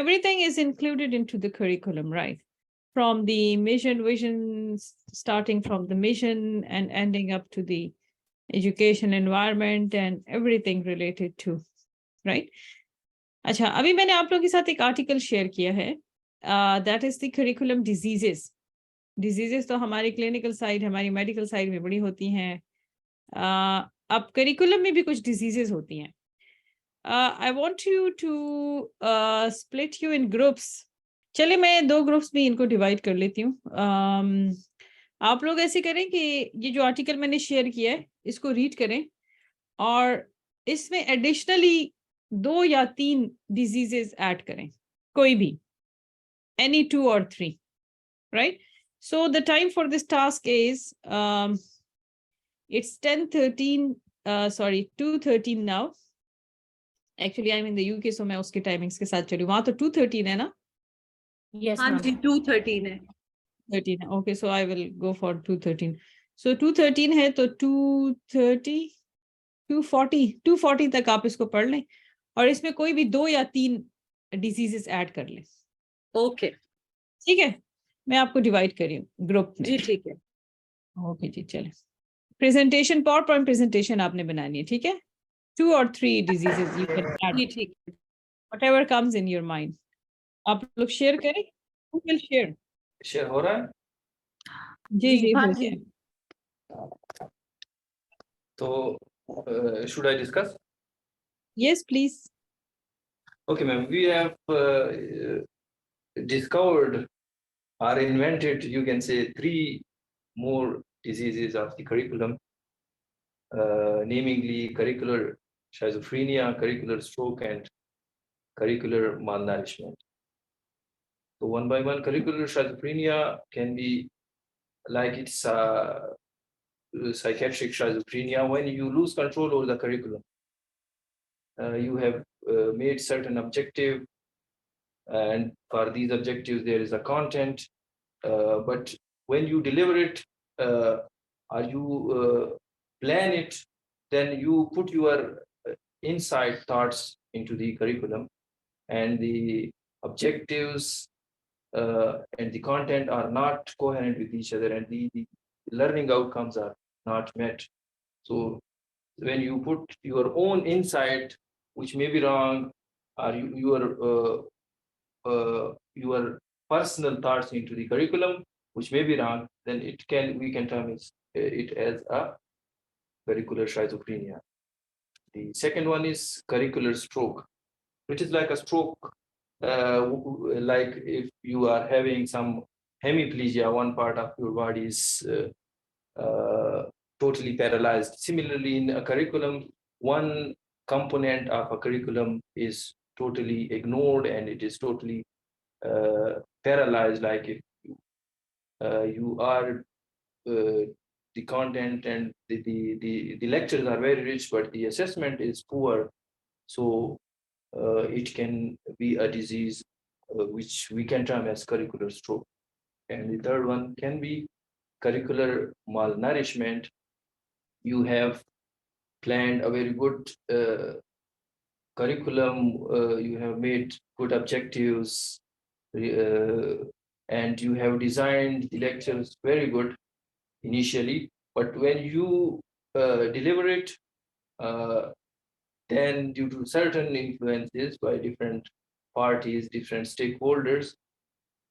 everything is included into the curriculum, right? From the vision, starting from the mission and ending up to the education environment and everything related to, right? अच्छा, अभी मैंने आप लोगों के साथ एक article share किया है, that is the curriculum diseases. Diseases तो हमारी क्लिनिकल साइड, हमारी मेडिकल साइड में बड़ी होती हैं. अब करिकुलम में भी कुछ डिजीजेस होती हैं. I want you to split you in groups. चलिए मैं 2 ग्रुप्स में इनको डिवाइड कर लेती हूँ. आप लोग ऐसे करें कि ये जो आर्टिकल मैंने शेयर किया है इसको रीड करें और इसमें एडिशनली 2 या 3 डिजीजेस ऐड करें, कोई भी, any 2 or 3, right? So the time for this task is it's 10:13, 2:13 now. Actually I'm in the UK, so मैं उसके टाइमिंग्स के साथ चली. वहां तो 2:13 है ना? Yes, हाँ जी, 2:13 है. 13 है. Okay, so I will go for 2:13. So 2:13 है तो 2:30, 2:40 तक आप इसको पढ़ लें और इसमें कोई भी 2 या 3 डिजीजेस ऐड कर लें. ओके, ठीक है, मैं आपको डिवाइड कर रही हूँ ग्रुप में. जी ठीक है. ओके जी, चले. प्रेजेंटेशन, पावर पॉइंट प्रेजेंटेशन आपने बनानी है, ठीक है? 2 or 3 diseases you can add, जी ठीक है. Whatever comes in your mind. आप लोग शेयर करें. Who will share? शेयर हो रहा है जी जी, हाँ हो जी. गया. तो should I discuss? Yes, please. Okay, ma'am. We have discovered or invented, you can say, 3 more diseases of the curriculum, namely curricular schizophrenia, curricular stroke, and curricular malnourishment. So one by one, curricular schizophrenia can be like it's psychiatric schizophrenia when you lose control over the curriculum. You have made certain objective, and for these objectives there is a content, but when you deliver it or you plan it, then you put your inside thoughts into the curriculum, and the objectives and the content are not coherent with each other, and the learning outcomes are not met. So when you put your own insight, which may be wrong, or your personal thoughts into the curriculum, which may be wrong, then we can term it as a curricular schizophrenia. The second one is curricular stroke, which is like a stroke, like if you are having some hemiplegia, one part of your body is totally paralyzed. Similarly, in a curriculum, one component of a curriculum is totally ignored and it is totally paralyzed, like if you are the content and the lectures are very rich, but the assessment is poor. So it can be a disease which we can term as curricular stroke. And the third one can be curricular malnourishment. You have planned a very good curriculum, you have made good objectives, and you have designed the lectures very good initially, but when you deliver it, then due to certain influences by different parties, different stakeholders,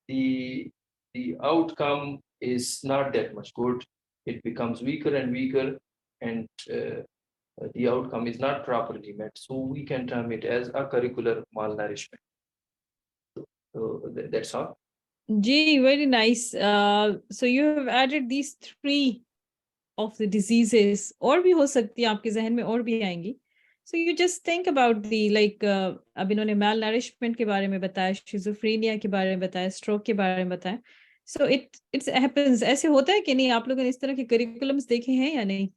the outcome is not that much good. It becomes weaker and weaker, and the outcome is not properly met. So we can term it as a curricular malnourishment. So that's all. Gee, very nice. So you have added these 3 of the diseases. और भी हो सकती है आपके जहन में, और भी आएंगी. So you just think about the like अब इन्होंने malnourishment के बारे में बताया, schizophrenia के बारे में बताया, stroke के बारे में बताया. So it happens. ऐसे होता है कि नहीं? आप लोगों ने इस तरह के curriculums देखे हैं या नहीं?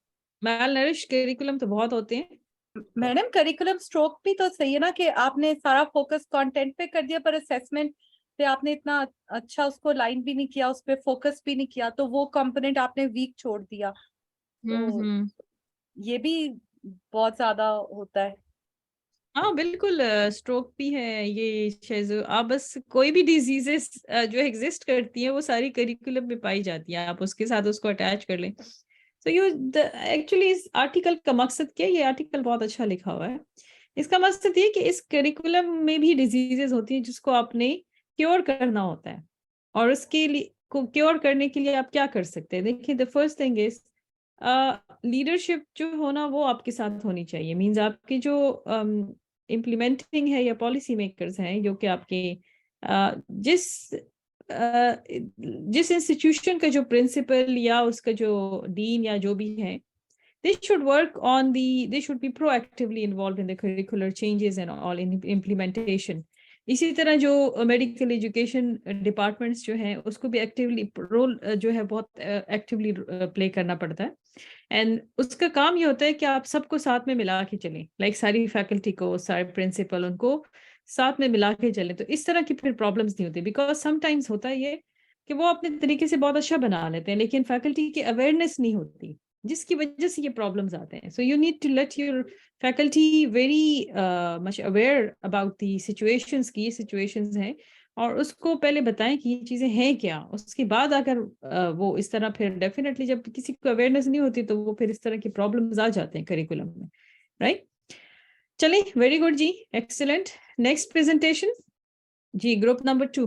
malnourished curriculum तो बहुत होते हैं. मैडम करिकुलम स्ट्रोक भी तो सही है ना, कि आपने सारा फोकस कंटेंट पे कर दिया पर असेसमेंट पे आपने इतना अच्छा उसको लाइन भी नहीं किया, उस पे फोकस भी नहीं किया, तो वो कंपोनेंट आपने वीक छोड़ दिया. तो ये भी बहुत ज्यादा होता है. हाँ बिल्कुल, स्ट्रोक भी है ये शेज़ो। आप बस कोई भी डिजीजेस जो एग्जिस्ट करती हैं वो सारी करिकुलम में पाई जाती है, आप उसके साथ उसको अटैच कर लें। तो यू एक्चुअली इस आर्टिकल का मकसद क्या है, ये आर्टिकल बहुत अच्छा लिखा हुआ है। इसका मकसद ये कि इस करिकुलम में भी डिजीजेस होती हैं जिसको आपने क्योर करना होता है, और उसके लिए को क्योर करने के लिए आप क्या कर सकते हैं। देखिए, the first thing is leadership जो होना वो आपके साथ होनी चाहिए। मींस आपके जो इम्प्लीमेंटिंग है या पॉलिसी मेकर्स हैं, जो कि आपके जिस जिस इंस्टीट्यूशन का जो प्रिंसिपल या उसका जो डीन या जो भी है, they should be proactively involved in the curricular changes and all in implementation. इसी तरह जो मेडिकल एजुकेशन डिपार्टमेंट्स जो हैं उसको भी एक्टिवली रोल जो है बहुत एक्टिवली प्ले करना पड़ता है। एंड उसका काम ये होता है कि आप सबको साथ में मिला के चलें, लाइक सारी फैकल्टी को, सारे प्रिंसिपल, उनको साथ में मिला के चलें। तो इस तरह की फिर प्रॉब्लम्स नहीं होती, बिकॉज समटाइम्स होता है ये कि वो अपने तरीके से बहुत अच्छा बना लेते हैं लेकिन फैकल्टी की अवेयरनेस नहीं होती, जिसकी वजह से ये प्रॉब्लम्स आते हैं। So you need to let your faculty very much aware about the situations की, ये सिचुएशंस हैं, और उसको पहले बताएं कि ये चीजें हैं क्या। उसके बाद अगर वो इस तरह, फिर डेफिनेटली जब किसी को अवेयरनेस नहीं होती तो वो फिर इस तरह की प्रॉब्लम्स आ जाते हैं करिकुलम में, राइट। चलिए, वेरी गुड जी, एक्सीलेंट। नेक्स्ट प्रेजेंटेशन जी, ग्रुप नंबर 2।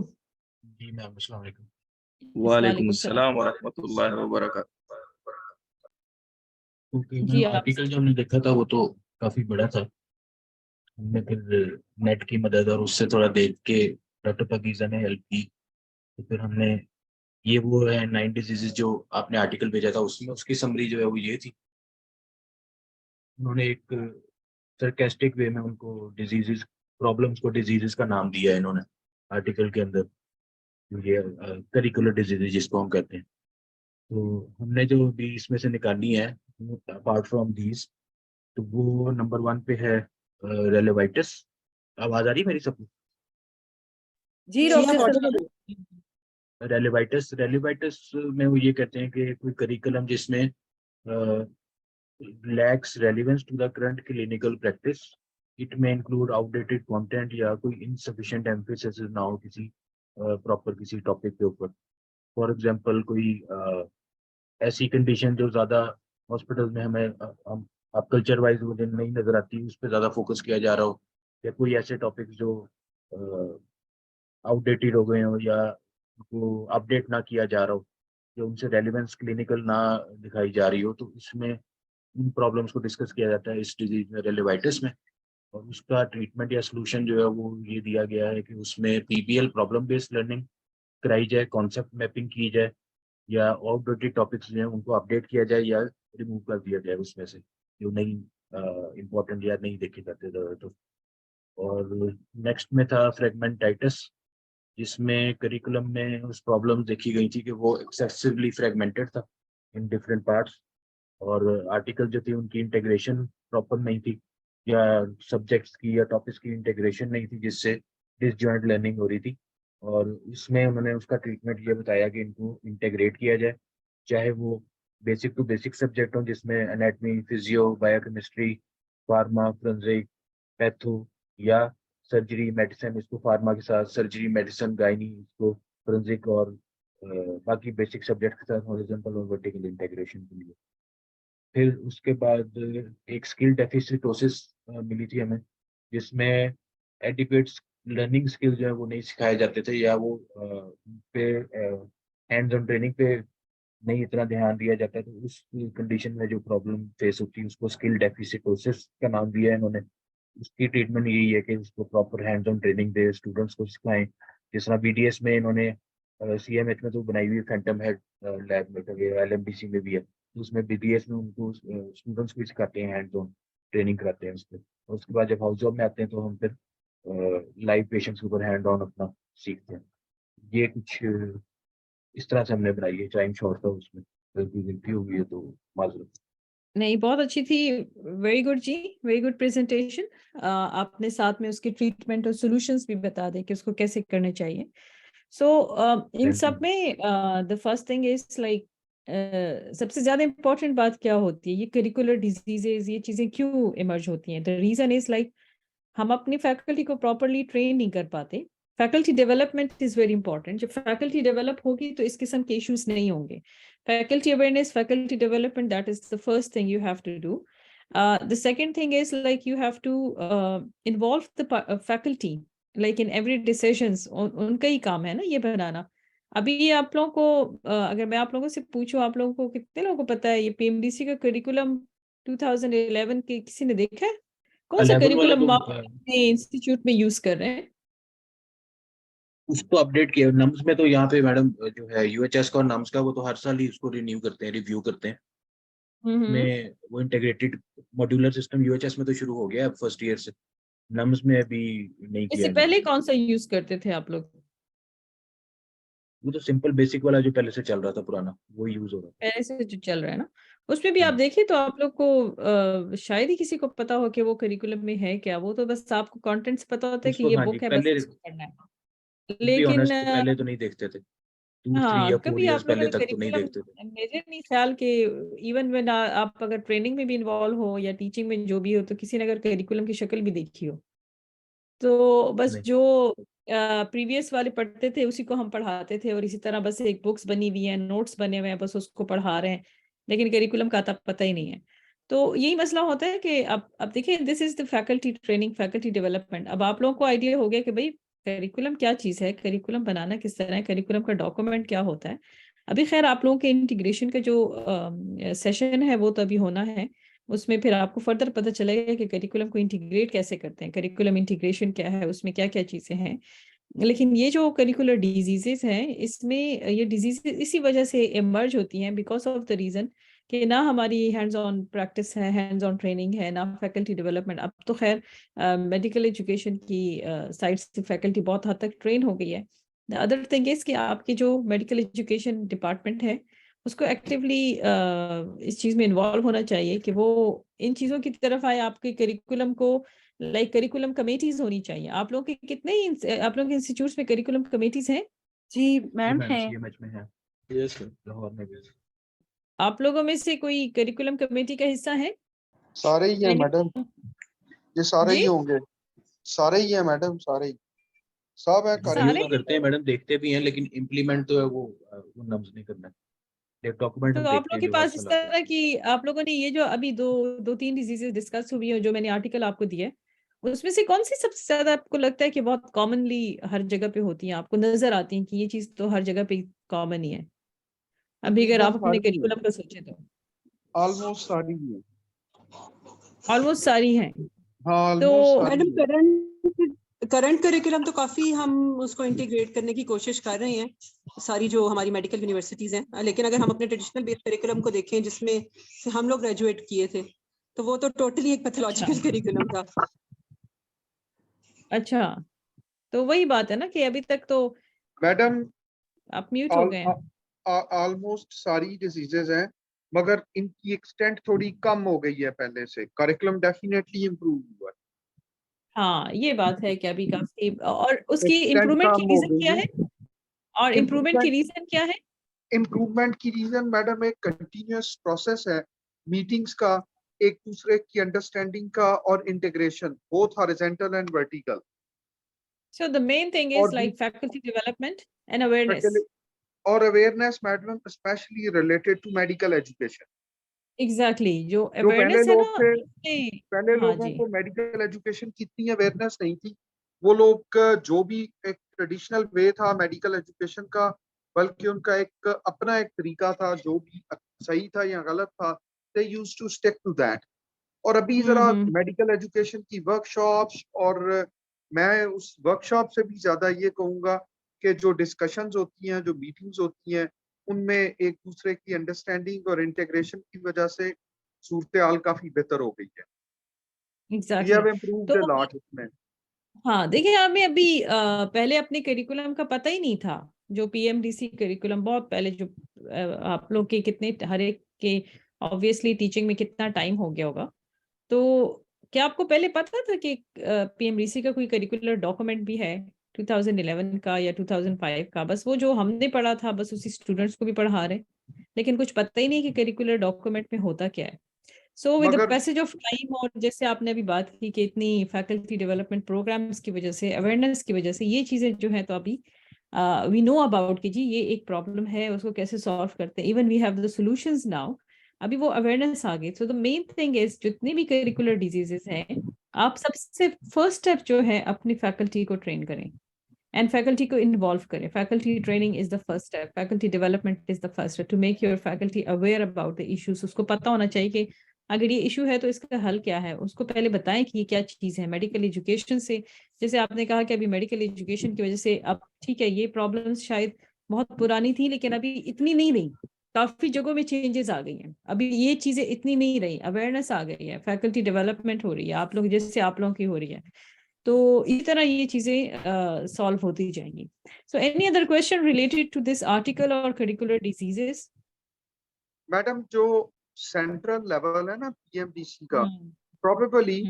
जी मैम, अस्सलाम वालेकुम। वालेकुम अस्सलाम व रहमतुल्लाहि व बरकातुहू। ओके जी, मैम, आप आर्टिकल जो हमने देखा था वो तो काफी बड़ा था। हमने फिर नेट की मदद और उससे थोड़ा देख के डॉक्टर पाकीज़ा ने हेल्प की। तो फिर हमने ये वो है 9 डिजीजेज जो आपने आर्टिकल भेजा था उसमें उसकी समरी जो है वो ये थी। उन्होंने एक सरकास्टिक वे में उनको डिजीजेज, प्रॉब्लम्स को डिजीजेज का नाम दिया है इन्होंने आर्टिकल के अंदर। ये करिकुलर डिजीजेज जिसको हम कहते हैं। तो हमने जो भी इसमें से निकाली है अपार्ट फ्रॉम दीज, तो वो नंबर 1 पे है रेलेवाइटिस। आवाज आ रही है मेरी सबको? जी जी, डॉक्टर आप सर। रेलेवाइटिस, रेलेवाइटिस में वो ये कहते हैं कि कोई करिकुलम जिसमें lacks relevance to the current clinical practice. It may include outdated content या कोई insufficient emphasis ना हो किसी प्रॉपर किसी टॉपिक के ऊपर। फॉर एग्जांपल कोई ऐसी कंडीशन जो ज्यादा हॉस्पिटल में हमें हम आप कल्चर वाइज वो दिन नहीं नजर आती, उस पर ज्यादा फोकस किया जा रहा हो, या कोई ऐसे टॉपिक्स जो आउटडेटेड हो गए हो या वो अपडेट ना किया जा रहा हो, जो उनसे रेलिवेंस क्लिनिकल ना दिखाई जा रही हो, तो इसमें इन प्रॉब्लम्स को डिस्कस किया जाता है इस डिजीज में, रेलेवाइटिस में। और उसका ट्रीटमेंट या सोल्यूशन जो है वो ये दिया गया है कि उसमें पीबीएल प्रॉब्लम बेस्ड लर्निंग कराई जाए, कॉन्सेप्ट मैपिंग की जाए, या आउटडेटेड टॉपिक्स जो हैं उनको अपडेट किया जाए या रिमूव कर दिया जाए उसमें से जो नहीं इम्पोर्टेंट या नहीं देखे जाते तो। और नेक्स्ट में था फ्रेगमेंटाइटिस, जिसमें करिकुलम में उस प्रॉब्लम देखी गई थी कि वो एक्सेसिवली फ्रेगमेंटेड था इन डिफरेंट पार्ट्स, और आर्टिकल जो थी उनकी इंटीग्रेशन प्रॉपर नहीं थी, या सब्जेक्ट्स की या टॉपिक्स की इंटीग्रेशन नहीं थी, जिससे डिसजॉइंट लर्निंग हो रही थी। और इसमें उन्होंने उसका ट्रीटमेंट ये बताया कि इनको इंटीग्रेट किया जाए, चाहे वो बेसिक टू बेसिक सब्जेक्ट हो जिसमें anatomy, physio, biochemistry, pharma, forensic, patho, या सर्जरी मेडिसिन, इसको फार्मा के साथ सर्जरी मेडिसिन, गायनी इसको फोरेंसिक, और बाकी बेसिक सब्जेक्ट के साथ हॉरिजॉन्टल और वर्टिकल इंटीग्रेशन के लिए। फिर उसके बाद एक स्किल डेफिसिटोसिस मिली थी हमें, जिसमें एडिक्वेट लर्निंग स्किल जो है वो नहीं सिखाए जाते थे, या वो पे हैंड्स ऑन ट्रेनिंग पे नहीं इतना ध्यान दिया जाता। तो उस कंडीशन में जो प्रॉब्लम फेस होती है उसको स्किल डेफिसिटोसिस का नाम दिया है इन्होंने। उसकी ट्रीटमेंट यही है कि उसको proper hands on training they, students को सिखाएं। जिस तरह बीडीएस में इन्होंने सीएमएच में तो बनाई हुई फैंटम हेड लैब में, एलएमडीसी में भी है, तो उसमें बीडीएस में उनको स्टूडेंट्स को सिखाते हैं, हैंड्स ऑन ट्रेनिंग कराते हैं उस पर। और उसके बाद जब हाउस जॉब में आते हैं तो हम फिर लाइव पेशेंट्स के ऊपर हैंड ऑन अपना सीखते हैं। ये कुछ इस तरह से हमने बनाई है। टाइम शॉर्ट था उसमें, गलती हो गई है तो माजूर। नहीं, बहुत अच्छी थी। वेरी गुड जी, वेरी गुड प्रेजेंटेशन। आपने साथ में उसके ट्रीटमेंट और सॉल्यूशंस भी बता दें कि उसको कैसे करने चाहिए। सो इन सब में the first thing is like, सबसे ज्यादा इम्पोर्टेंट बात क्या होती है, ये करिकुलर डिजीजेज, ये चीजें क्यों इमर्ज होती हैं। द रीजन इज लाइक हम अपनी फैकल्टी को प्रॉपरली ट्रेन नहीं कर पाते। Faculty development is very important. जब फैकल्टी डेवलप होगी तो इस किस्म के इश्यूज नहीं होंगे। Faculty awareness, faculty development, that is the first thing you have to do. The second thing is like you have to involve the faculty like in every decisions. उनका ही काम है ना ये बनाना। अभी आप लोगों को अगर मैं आप लोगों से पूछूं, आप लोगों को कितने लोगों को पता है ये पीएमडीसी का करिकुलम 2011 के किसी ने देखा है? कौन सा 11 वाला करिकुलम तो आप अपने इंस्टीट्यूट में यूज कर रहे हैं? उसको अपडेट किया नम्स में, तो यहाँ पे मैडम जो है यूएचएस का और नम्स का वो तो हर साल ही उसको रिन्यू करते हैं, रिव्यू करते हैं। में वो इंटीग्रेटेड मॉड्यूलर सिस्टम यूएचएस में तो शुरू हो गया है फर्स्ट ईयर से, नम्स में अभी नहीं किया इससे है। पहले कौन सा यूज करते थे आप लोग? वो तो सिंपल बेसिक वाला जो पहले से चल रहा था पुराना, वो यूज हो रहा पहले से जो चल रहा है ना, उसमें भी है। आप देखिए तो आप लोग को शायद ही किसी को पता हो कि वो करिकुलम में है क्या। वो तो बस आपको कंटेंट्स पता होता है कि उसको ये हाँ जी, बुक है, बस पहले इसको पढ़ना है। टू बी लेकिन ऑनेस्ट पहले तो नहीं देखते थे, 2 3 हाँ, या 4 कभी इयर्स आप लोगों पहले ने तक तो नहीं करिकुलम, देखते थे। मेरे नहीं ख्याल के इवन व्हेन आप अगर ट्रेनिंग में भी इन्वॉल्व हो या टीचिंग में जो भी हो, तो किसी ने अगर करिकुलम की शक्ल भी देखी हो तो बस नहीं, जो प्रीवियस वाले पढ़ते थे उसी को हम पढ़ाते थे, और इसी तरह बस एक बुक्स बनी हुई है, नोट्स बने हुए हैं, बस उसको पढ़ा रहे हैं, लेकिन करिकुलम का तब पता ही नहीं है। तो यही मसला होता है कि अब देखिए, this is the faculty training, faculty development. अब आप लोगों को आइडिया हो गया कि भाई करिकुलम क्या चीज़ है, करिकुलम बनाना किस तरह है, करिकुलम का डॉक्यूमेंट क्या होता है। अभी खैर आप लोगों के इंटीग्रेशन का जो सेशन है वो तो अभी होना है, उसमें फिर आपको फर्दर पता चलेगा कि करिकुलम को इंटीग्रेट कैसे करते हैं, करिकुलम इंटीग्रेशन क्या है, उसमें क्या क्या चीज़ें हैं। लेकिन ये जो करिकुलर डिजीजेस हैं, इसमें ये डिजीजेस इसी वजह से इमर्ज होती हैं, बिकॉज ऑफ द रीज़न कि ना हमारी हैंड्स ऑन प्रैक्टिस है, हैंड्स ऑन ट्रेनिंग है, ना फैकल्टी डेवलपमेंट। अब तो खैर मेडिकल एजुकेशन की साइड से फैकल्टी बहुत हद तक ट्रेन हो गई है। द अदर थिंग इज कि आपकी जो मेडिकल एजुकेशन डिपार्टमेंट है उसको एक्टिवली इस चीज़ में इन्वॉल्व होना चाहिए कि वो इन चीज़ों की तरफ आए। आपके करिकुलम को लाइक करिकुलम कमेटीज होनी चाहिए। आप लोग के कितने आप लोग के इंस्टीट्यूट्स में करिकुलम कमेटीज हैं? जी मैम मैम है। सीएमएच में है, यस लाहौर में भी है। आप लोगों में से कोई करिकुलम कमेटी का हिस्सा है? सारे ही है मैडम, ये सारे ही जी होंगे, सारे ही है मैडम, सारे ही सब है सारे रिव्यू करिकुलम। तो करते हैं मैडम, देखते भी हैं, लेकिन इम्प्लीमेंट तो है वो नम्स नहीं करना है। एक डॉक्यूमेंट तो हम आप देखते लोग हैं के जो हर पास इस साल आता है। तरह की, आप लोगों ने ये जो अभी दो तीन डिजीजेस डिस्कस हुई है जो मैंने आर्टिकल आपको दिया है, उसमें से कौन सी सबसे ज्यादा आपको लगता है कि बहुत कॉमनली हर जगह पे होती है, आपको नजर आती है कि ये चीज तो हर जगह पे कॉमन ही है? अभी अगर तकरीबन आप अपने सारी ही है, करिकुलम का सोचे तो ऑलमोस्ट सारी ही है। ऑलमोस्ट सारी हैं। हाँ तो ऑलमोस्ट सारी मैडम ही है। करंट करिकुलम तो काफी हम उसको इंटीग्रेट करने की कोशिश कर रहे हैं, सारी जो हमारी मेडिकल यूनिवर्सिटीज हैं। लेकिन अगर हम अपने ट्रेडिशनल बेस्ड करिकुलम को देखें जिसमें से हम लोग ग्रेजुएट किए थे, तो वो तो टोटली एक पैथोलॉजिकल करिकुलम था। अच्छा, तो वही बात है ना कि अभी तक तो मैडम आप म्यूट हो गए हैं। ऑलमोस्ट सारी डिजीजेज हैं, मगर इनकी एक्सटेंट थोड़ी कम हो गई है पहले से। करिकुलम डेफिनेटली इम्प्रूव हुआ हाँ, ये बात है कि अभी काफी, और है, उसकी एक्सटेंट इम्प्रूवमेंट की कम हो रीजन गई क्या है। है? और इम्प्रूवमेंट की रीजन क्या है? इम्प्रूवमेंट की रीजन मैडम एक कंटिन्यूअस प्रोसेस है, मीटिंग्स का, एक दूसरे की अंडरस्टैंडिंग का, और integration both horizontal and vertical. So the main thing is और like faculty development and awareness. और awareness madam specially related to medical education. Exactly, जो जो पहले awareness है लोग ना थे, उसमें- पहले हाँ लोगों जी, को मेडिकल एजुकेशन की इतनी अवेयरनेस नहीं थी। वो लोग जो भी एक ट्रेडिशनल वे था मेडिकल एजुकेशन का, बल्कि उनका एक अपना एक तरीका था, जो भी सही था या गलत था, they used to stick to that. और अभी जरा हम्म। मेडिकल एजुकेशन की वर्कशॉप्स, और मैं उस वर्कशॉप से भी ज्यादा ये कहूँगा कि जो डिस्कशंस होती हैं, जो मीटिंग्स होती हैं, उनमें एक दूसरे की अंडरस्टैंडिंग और इंटीग्रेशन की वजह से सूरत हाल काफी बेहतर हो गई है। We exactly have exactly. improved a तो lot इसमें। हाँ देखिए, हमें अभी पहले अपने करिकुलम का पता ही नहीं था। जो पीएमडीसी करिकुलम बहुत पहले, जो आप लोग के कितने हर एक के ऑब्वियसली टीचिंग में कितना टाइम हो गया होगा, तो क्या आपको पहले पता था कि पीएमडीसी का कोई करिकुलर डॉक्यूमेंट भी है 2011 का या 2005 का? बस वो जो हमने पढ़ा था बस उसी स्टूडेंट्स को भी पढ़ा रहे, लेकिन कुछ पता ही नहीं कि करिकुलर डॉक्यूमेंट में होता क्या है। सो विद द मगर पैसेज ऑफ टाइम, और जैसे आपने अभी बात की कि इतनी फैकल्टी डेवलपमेंट प्रोग्राम्स की वजह से, अवेयरनेस की वजह से ये चीजें जो है, तो अभी वी नो अबाउट कि जी ये एक प्रॉब्लम है, उसको कैसे सॉल्व करते हैं, even we have the solutions now. अभी वो अवेयरनेस आ गई। So the main thing is जितनी भी करिकुलर डिजीजेस हैं, आप सबसे फर्स्ट स्टेप जो है अपनी फैकल्टी को ट्रेन करें एंड फैकल्टी को इन्वॉल्व करें। Faculty training is the first step, faculty development is the first step to make your faculty aware about the issues. उसको पता होना चाहिए कि अगर ये इशू है तो इसका हल क्या है, उसको पहले बताएं कि ये क्या चीज है। मेडिकल एजुकेशन से, जैसे आपने कहा कि अभी मेडिकल एजुकेशन की वजह से अब ठीक है, ये प्रॉब्लम्स शायद बहुत पुरानी थी लेकिन अभी इतनी नहीं रही, काफी जगहों में चेंजेस आ गई हैं, अभी ये चीजें इतनी नहीं रही, अवेयरनेस आ गई है, फैकल्टी डेवलपमेंट हो रही है, आप लोग जैसे आप लोगों की हो रही है, तो इस तरह ये चीजें सॉल्व होती जाएंगी। So any other question related to this article और करिकुलर डिजीजेस? मैडम जो सेंट्रल लेवल है ना पीएमडीसी का, प्रोबेबली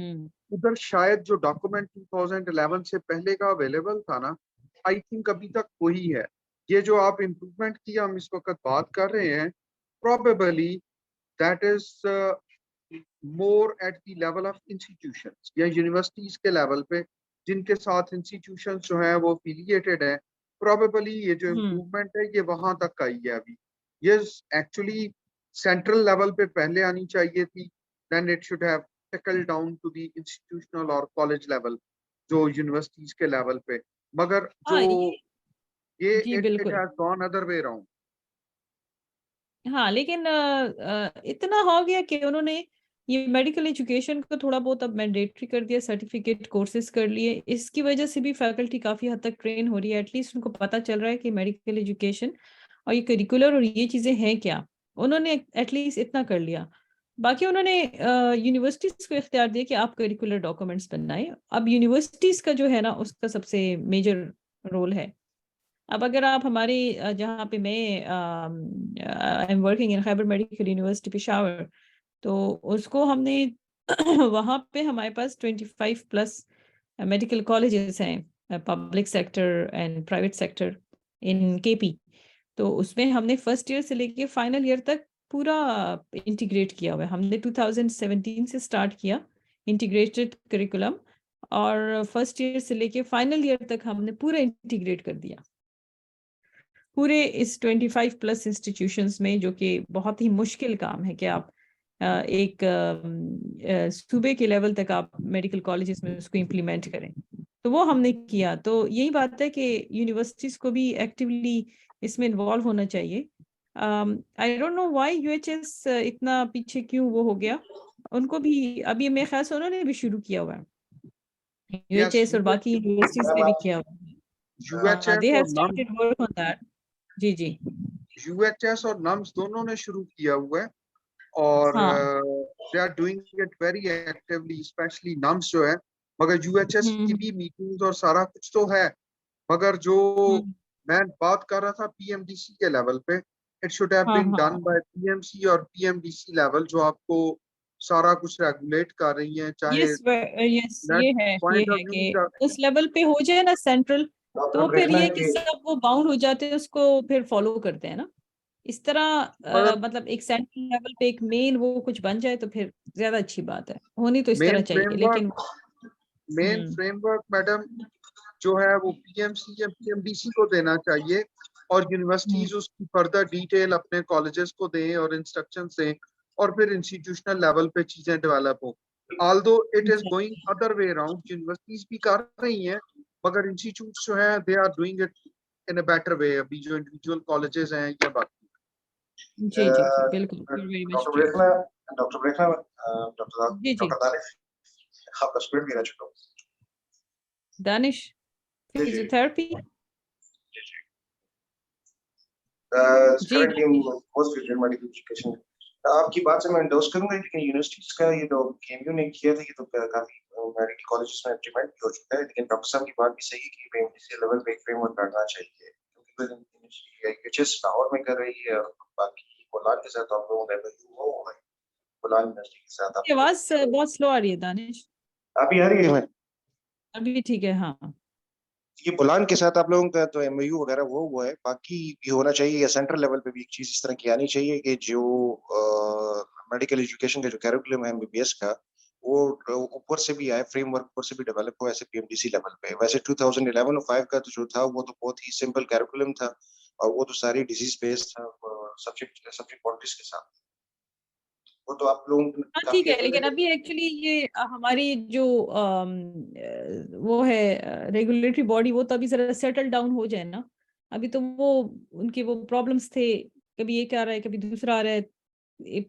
उधर शायद जो डॉक्यूमेंट 2011 से पहले का अवेलेबल था ना, आई थिंक अभी तक वही है। ये जो आप इम्प्रूवमेंट की हम इस वक्त बात कर रहे हैं, probably that is more at the level of institutions या यूनिवर्सिटीज के लेवल पे, जिनके साथ इंस्टीट्यूशंस जो है वो एफिलिएटेड है। प्रोबेबली ये जो इम्प्रूवमेंट है ये वहां तक आई है अभी। ये एक्चुअली सेंट्रल लेवल पे पहले आनी चाहिए थी, then it should have trickle down to the institutional और कॉलेज लेवल, जो यूनिवर्सिटीज के लेवल पे। मगर जो ये जी इट बिल्कुल। Has gone other way around. हाँ लेकिन इतना हो गया कि उन्होंने ये मेडिकल एजुकेशन को थोड़ा बहुत अब मैंडेटरी कर दिया, सर्टिफिकेट कोर्सेज कर लिए, इसकी वजह से भी फैकल्टी काफी हद तक ट्रेन हो रही है, एटलीस्ट उनको पता चल रहा है कि मेडिकल एजुकेशन और ये करिकुलर और ये चीजें हैं क्या, उन्होंने एटलीस्ट इतना कर लिया। बाकी उन्होंने यूनिवर्सिटीज को इख्तियार दिया कि आप करिकुलर डॉक्यूमेंट्स बनाएं। अब यूनिवर्सिटीज का जो है ना उसका सबसे मेजर रोल है। अब अगर आप हमारे जहाँ पे मैं I am working in Khyber medical university Peshawar, तो उसको हमने वहाँ पे हमारे पास 25 प्लस मेडिकल कॉलेजेस हैं, public sector and private sector in KP. तो उसमें हमने फर्स्ट ईयर से लेके फाइनल ईयर तक पूरा इंटीग्रेट किया हुआ है। हमने 2017 से स्टार्ट किया इंटीग्रेटेड करिकुलम, और फर्स्ट ईयर से लेके फाइनल ईयर तक हमने पूरा इंटीग्रेट कर दिया पूरे इस 25 प्लस इंस्टीट्यूशंस में, जो कि बहुत ही मुश्किल काम है कि आप एक सूबे के लेवल तक आप मेडिकल कॉलेजेस में उसको इम्प्लीमेंट करें। तो वो हमने किया। तो यही बात है कि यूनिवर्सिटीज को भी एक्टिवली इसमें इन्वॉल्व होना चाहिए। I don't know why UHS इतना पीछे क्यों वो हो गया, उनको भी अभी मेरे ख्याल से उन्होंने भी शुरू किया हुआ है, यूएचएस और बाकी यूनिवर्सिटीज ने भी किया हुआ है। यूएचएस दे हैव और स्टार्टेड वर्क ऑन दैट। जी जी यूएचएस और नम्स दोनों ने शुरू किया हुआ है, और they are doing it very actively, especially NUMS जो है। मगर यूएचएस की भी मीटिंग्स और सारा कुछ तो है, मगर जो मैं बात कर रहा था पीएमडीसी के लेवल पे, it should have been done by PMC और पीएमडीसी लेवल, जो आपको सारा कुछ रेगुलेट कर रही है। चाहे यस ये है कि उस लेवल पे हो जाए ना सेंट्रल, तो फिर ये कि सब वो बाउंड हो जाते हैं, उसको फिर फॉलो करते हैं ना। इस तरह मतलब एक सेंट्रल लेवल पे एक मेन वो कुछ बन जाए तो फिर ज्यादा अच्छी बात है, होनी तो इस तरह चाहिए। लेकिन मेन फ्रेमवर्क मैडम जो है वो पीएमसी या पीएमडीसी को देना चाहिए, और यूनिवर्सिटीज उसकी फर्दर डिटेल अपने कॉलेजेस को दें और इंस्ट्रक्शंस दें, और फिर इंस्टीट्यूशनल लेवल पे चीजें डेवलप हो। Although it is going other way around, universities भी कर रही हैं, मगर इंस्टीट्यूट्स जो हैं they are doing it in a better way, अभी जो इंडिविजुअल कॉलेजेस हैं या बाकी। जी जी जी बिल्कुल। डॉक्टर दानिश, आपका स्टूडेंट भी रह चुका हूँ। Danish physiotherapy currently I'm post-graduate medical education। आपकी बात से मैं एंडोर्स करूंगा, लेकिन यूनिवर्सिटीज का ये जो केएमयू ने किया था ये तो काफी मेडिकल कॉलेजेस में इम्प्लीमेंट भी हो चुका है। लेकिन डॉक्टर साहब की बात भी सही है कि पीएमडीसी लेवल पे एक फ्रेमवर्क करना चाहिए, क्योंकि यूएचएस लाहौर में कर रही है और बाकी बोलान के साथ आप लोगों ने बोलान यूनिवर्सिटी के साथ। आपकी आवाज बहुत स्लो आ रही है दानिश। अभी आ रही है? अभी ठीक है। हाँ ये बोलान के साथ आप लोगों का तो एमओयू वगैरह वो हुआ है, बाकी भी होना चाहिए, या सेंट्रल लेवल पे भी एक चीज इस तरह की आनी चाहिए कि जो मेडिकल एजुकेशन का जो कैरिकुलम है MBBS का, वो ऊपर से भी आए, फ्रेमवर्क ऊपर से भी डेवलप हुआ ऐसे PMDC लेवल पे। वैसे 2011 और 5 का तो जो था वो तो बहुत ही सिंपल कैरिकुलम था और वो तो सारी डिजीज बेस्ड था, सब्जेक्ट पॉलिटिक्स के साथ। वो तो आप लोग हाँ ठीक है, लेकिन अभी एक्चुअली ये हमारी जो वो है रेगुलेटरी बॉडी, वो तो अभी जरा सेटल डाउन हो जाए ना। अभी तो वो उनके वो प्रॉब्लम्स थे, कभी एक आ रहा है, कभी दूसरा आ रहा है,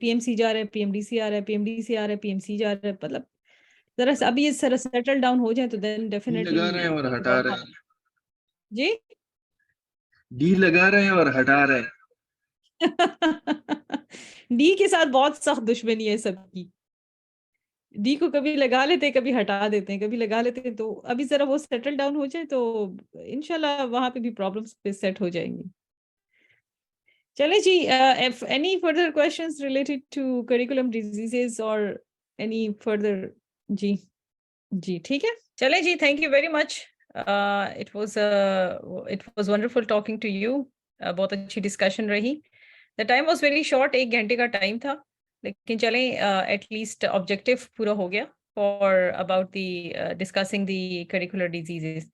PMC जा रहा है, PMDC आ रहा है, PMDC आ रहा है, PMC जा रहा है, मतलब जरा अभी ये जरा सेटल डाउन हो जाए तो देन डेफिनेटली लगा रहे हैं और हटा रहे हैं, जी डी लगा रहे हैं और हटा रहे हैं। डी के साथ बहुत सख्त दुश्मनी है सबकी। डी को कभी लगा लेते हैं, कभी हटा देते हैं, कभी लगा लेते हैं, तो अभी जरा वो सेटल डाउन हो जाए तो इंशाल्लाह वहां पे भी प्रॉब्लम्स पे सेट हो जाएंगी। चले जी, if any further questions related to curriculum diseases or any further, जी ठीक है, चले जी, thank you very much. It was wonderful talking to you. बहुत अच्छी डिस्कशन रही। The time was very short, 1 घंटे का टाइम था, लेकिन चलें एटलीस्ट ऑब्जेक्टिव पूरा हो गया for about the discussing the curricular diseases.